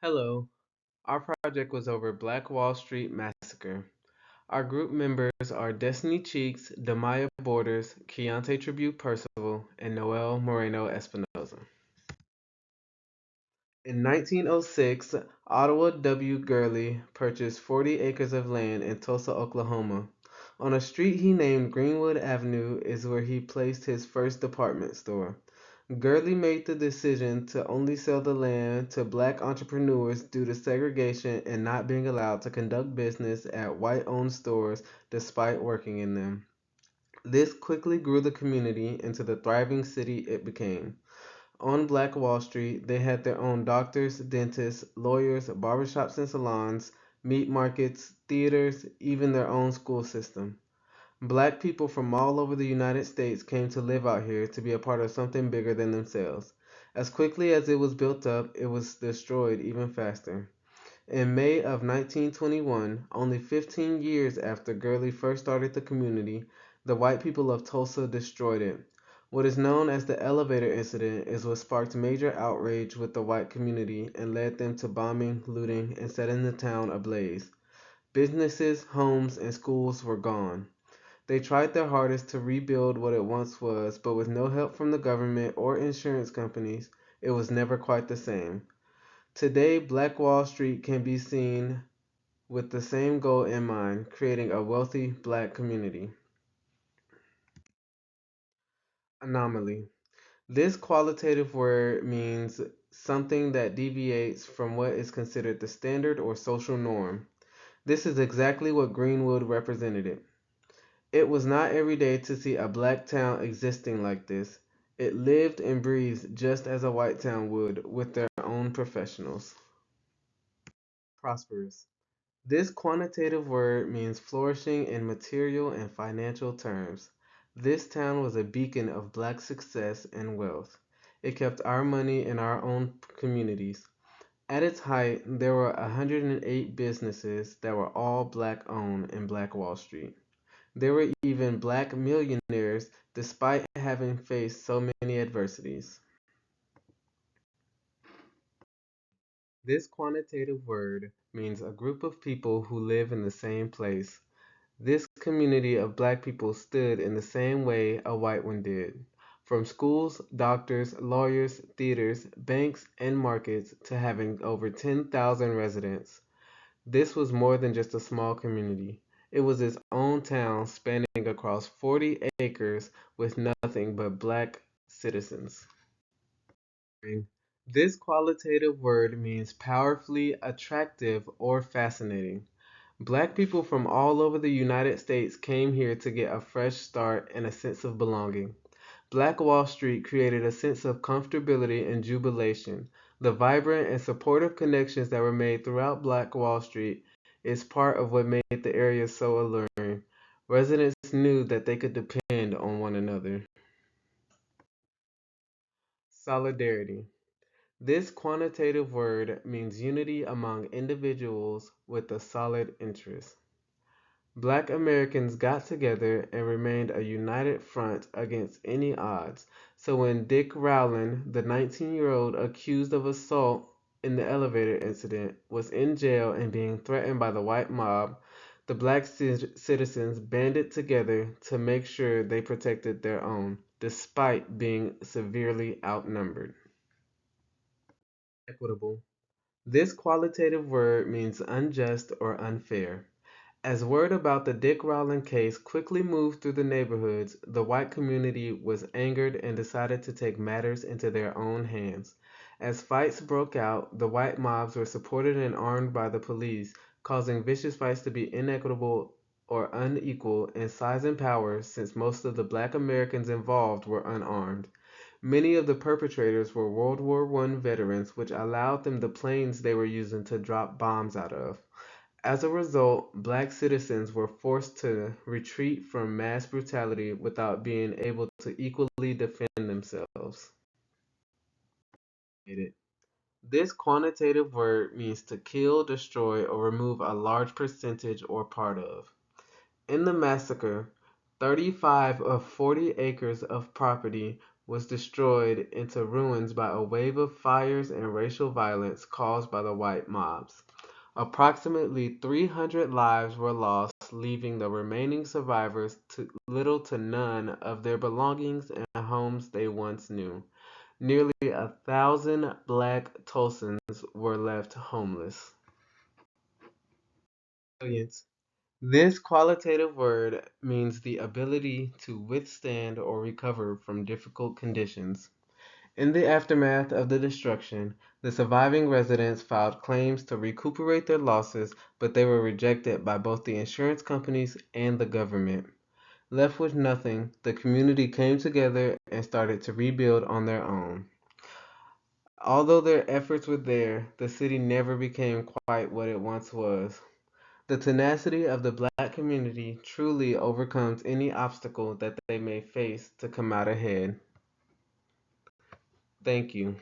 Hello, our project was over Black Wall Street Massacre. Our group members are Destiny Cheeks, Demaya Borders, Keontae Tribute Percival, and Noel Moreno Espinoza. In 1906, Ottawa W. Gurley purchased 40 acres of land in Tulsa, Oklahoma. On a street he named Greenwood Avenue is where he placed his first department store. Gurley made the decision to only sell the land to black entrepreneurs due to segregation and not being allowed to conduct business at white owned stores despite working in them. This quickly grew the community into the thriving city it became. On Black Wall Street, they had their own doctors, dentists, lawyers, barbershops and salons, meat markets, theaters, even their own school system. Black people from all over the United States came to live out here to be a part of something bigger than themselves. As quickly as it was built up, it was destroyed even faster. In May of 1921, only 15 years after Gurley first started the community, the white people of Tulsa destroyed it. What is known as the elevator incident is what sparked major outrage with the white community and led them to bombing, looting, and setting the town ablaze. Businesses, homes, and schools were gone. They tried their hardest to rebuild what it once was, but with no help from the government or insurance companies, it was never quite the same. Today, Black Wall Street can be seen with the same goal in mind, creating a wealthy black community. Anomaly. This qualitative word means something that deviates from what is considered the standard or social norm. This is exactly what Greenwood represented. It was not every day to see a black town existing like this. It lived and breathed just as a white town would, with their own professionals. Prosperous. This quantitative word means flourishing in material and financial terms. This town was a beacon of black success and wealth. It kept our money in our own communities. At its height, there were 108 businesses that were all black owned in Black Wall Street. There were even black millionaires despite having faced so many adversities. This quantitative word means a group of people who live in the same place. This community of black people stood in the same way a white one did. From schools, doctors, lawyers, theaters, banks, and markets to having over 10,000 residents. This was more than just a small community. It was its own town spanning across 40 acres with nothing but black citizens. This qualitative word means powerfully attractive or fascinating. Black people from all over the United States came here to get a fresh start and a sense of belonging. Black Wall Street created a sense of comfortability and jubilation. The vibrant and supportive connections that were made throughout Black Wall Street is part of what made the area so alluring. Residents knew that they could depend on one another. Solidarity. This quantitative word means unity among individuals with a solid interest. Black Americans got together and remained a united front against any odds. So when Dick Rowland, the 19-year-old accused of assault in the elevator incident, was in jail and being threatened by the white mob, the black citizens banded together to make sure they protected their own, despite being severely outnumbered. Equitable. This qualitative word means unjust or unfair. As word about the Dick Rowland case quickly moved through the neighborhoods, the white community was angered and decided to take matters into their own hands. As fights broke out, the white mobs were supported and armed by the police, causing vicious fights to be inequitable or unequal in size and power since most of the black Americans involved were unarmed. Many of the perpetrators were World War I veterans, which allowed them the planes they were using to drop bombs out of. As a result, black citizens were forced to retreat from mass brutality without being able to equally defend themselves. This quantitative word means to kill, destroy, or remove a large percentage or part of. In the massacre, 35 of 40 acres of property was destroyed into ruins by a wave of fires and racial violence caused by the white mobs. Approximately 300 lives were lost, leaving the remaining survivors to little to none of their belongings and homes they once knew. Nearly 1,000 black Tulsans were left homeless. Resilience. This qualitative word means the ability to withstand or recover from difficult conditions. In the aftermath of the destruction, the surviving residents filed claims to recuperate their losses, but they were rejected by both the insurance companies and the government. Left with nothing, the community came together and started to rebuild on their own. Although their efforts were there, the city never became quite what it once was. The tenacity of the black community truly overcomes any obstacle that they may face to come out ahead. Thank you.